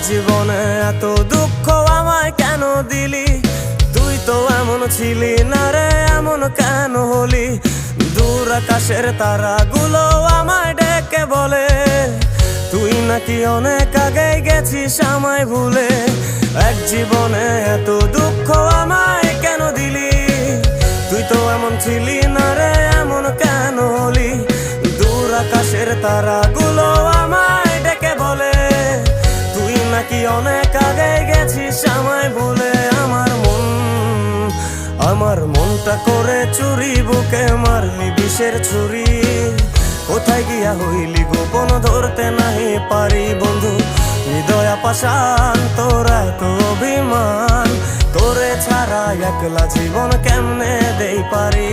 জীবনে এত দুঃখ আমায় কেন দিলি? তুই তো এমন ছিলি না রে, এমন কেন হলি? দূর আকাশের তারাগুলো আমায় ডেকে বলে তুই নাকি অনেক আগে গেছিস আমায় ভুলে। এক জীবনে এত দুঃখ আমায় কেন দিলি? তুই তো এমন ছিলি না রে, এমন কেন হলি? দূর আকাশের তারাগুলো আমায় ডেকে বলে তুই নাকি অনেক আগে গেছিস আমায় ভুলে। আমার মনটা করে চুরি, বুকে মারলি বিষের ছুরি। কোথায় গিয়া হইলি গোপন ধরতে নাহি পারি বন্ধু। হৃদয় পাষাণ তোর এত অভিমান, তোরে ছাড়া একলা জীবন কেমনে দেই পারি?